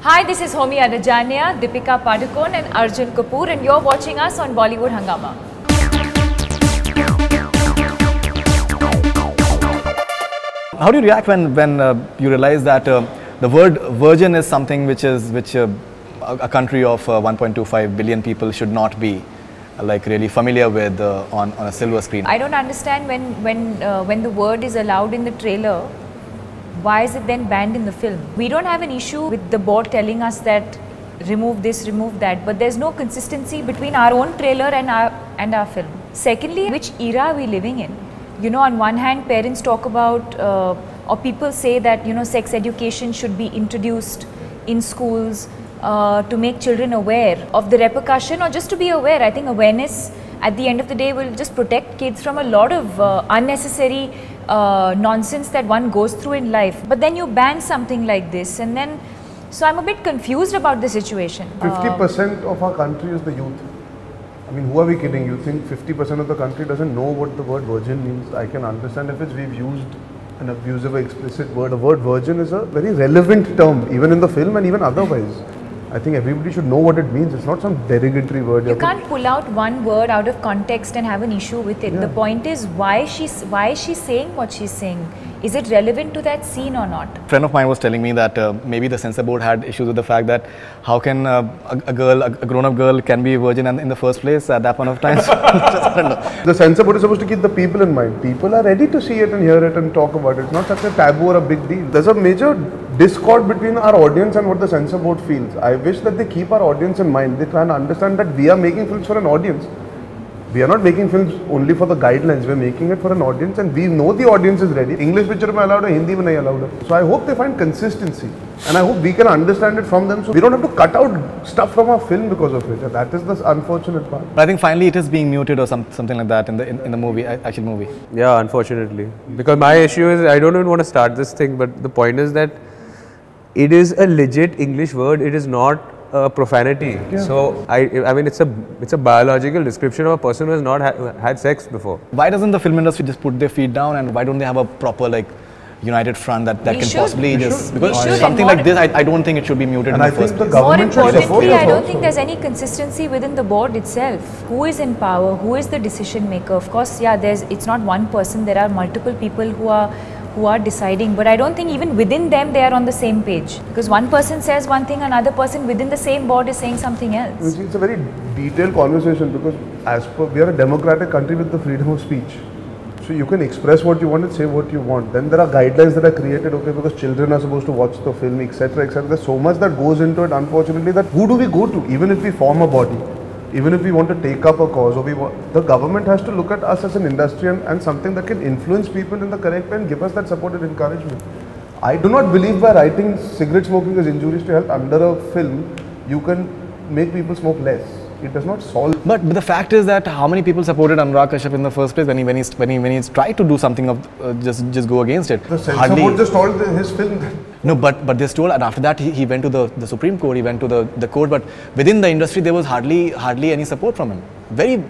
Hi, this is Homi Adajania, Deepika Padukone and Arjun Kapoor, and you're watching us on Bollywood Hungama. How do you react when you realize that the word virgin is something which a country of 1.25 billion people should not be like really familiar with on a silver screen? I don't understand when the word is allowed in the trailer, why is it then banned in the film? We don't have an issue with the board telling us that remove this, remove that, but there's no consistency between our own trailer and our film. Secondly, which era are we living in? You know, on one hand, parents talk about, or people say that, you know, sex education should be introduced in schools to make children aware of the repercussion, or just to be aware. I think awareness at the end of the day will just protect kids from a lot of unnecessary nonsense that one goes through in life. But then you ban something like this, and then, so I'm a bit confused about the situation. 50% of our country is the youth. I mean, who are we kidding? You think 50% of the country doesn't know what the word virgin means? I can understand if we've used an abusive or explicit word. The word virgin is a very relevant term, even in the film and even otherwise. I think everybody should know what it means. It's not some derogatory word. You can't pull out one word out of context and have an issue with it. Yeah. The point is, why is she saying what she's saying? Is it relevant to that scene or not? A friend of mine was telling me that maybe the censor board had issues with the fact that how can a grown-up girl can be a virgin in the first place at that point of time. I don't know. The censor board is supposed to keep the people in mind. People are ready to see it and hear it and talk about it. It's not such a taboo or a big deal. There's a major discord between our audience and what the censor board feels. I wish that they keep our audience in mind. They try and understand that we are making films for an audience. We are not making films only for the guidelines. We are making it for an audience, and we know the audience is ready. English picture mein allowed hai, Hindi mein nahi allowed hai. So I hope they find consistency, and I hope we can understand it from them, so we don't have to cut out stuff from our film because of it. And that is the unfortunate part. But I think finally it is being muted or something like that in the movie, actual movie. Yeah, unfortunately, because my issue is I don't even want to start this thing, but the point is that it is a legit English word. It is not profanity. Yeah. So I mean it's a biological description of a person who has not had sex before. Why doesn't the film industry just put their feet down, and why don't they have a proper like united front that can possibly just, because something like this I don't think it should be muted in the first place. More importantly, I don't think there's any consistency within the board itself. Who is in power? Who is the decision maker? Of course, yeah, it's not one person. There are multiple people who are deciding, but I don't think even within them they are on the same page, because one person says one thing, another person within the same board is saying something else. It's a very detailed conversation, because as per, we are a democratic country with the freedom of speech. So you can express what you want and say what you want. Then there are guidelines that are created, okay, because children are supposed to watch the film, etc., etc. There's so much that goes into it, unfortunately, that who do we go to? Even if we form a body, even if we want to take up a cause, or the government has to look at us as an industry and something that can influence people in the correct way and give us that support and encouragement. I do not believe by writing cigarette smoking is injurious to health under a film, you can make people smoke less. It does not solve. But the fact is that how many people supported Anurag Kashyap in the first place when he tried to do something of just go against it? The censor board just told his film. No, but they stole, and after that he went to the Supreme Court, he went to the court, but within the industry there was hardly any support from him. Very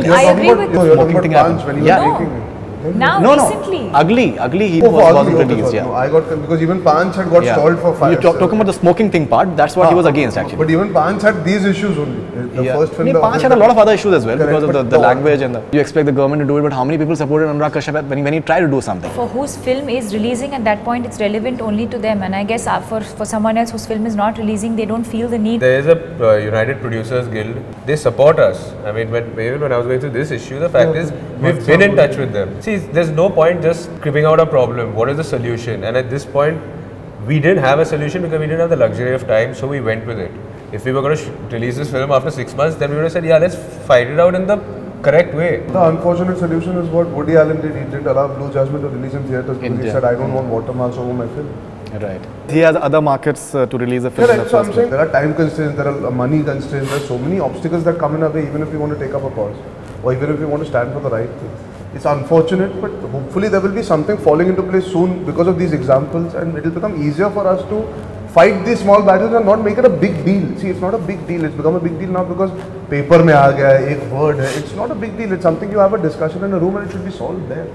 I agree with you. You're talking about Punch when he was making it. Now, recently. Ugly he wasn't introduced, yeah. No, I got, because even Panch had got stalled for 5 years. You're talking about the smoking thing part, that's what he was against actually. But even Panch had these issues only. The first film. Panch had a lot of other issues as well, because of the language and you expect the government to do it, but how many people supported Anurag Kashyap when he tried to do something? For whose film is releasing at that point, it's relevant only to them, and I guess for someone else whose film is not releasing, they don't feel the need. There is a United Producers Guild. They support us. I mean, even when I was going through this issue, the fact is we've been in touch with them. See, there's no point just cribbing out a problem. What is the solution? And at this point, we didn't have a solution because we didn't have the luxury of time, so we went with it. If we were going to release this film after 6 months, then we would have said, yeah, let's fight it out in the correct way. The unfortunate solution is what Woody Allen did. He didn't allow Blue Jasmine to release in theatres because he said, I don't want watermarks over my film. Right. He has other markets to release a film. Correct. So I'm saying there are time constraints, there are money constraints, there are so many obstacles that come in our way, even if we want to take up a cause, or even if we want to stand for the right thing. It's unfortunate, but hopefully there will be something falling into place soon because of these examples, and it will become easier for us to fight these small battles and not make it a big deal. See, it's not a big deal. It's become a big deal now because paper mein aa gaya, ek word hai. It's not a big deal. It's something you have a discussion in a room and it should be solved there.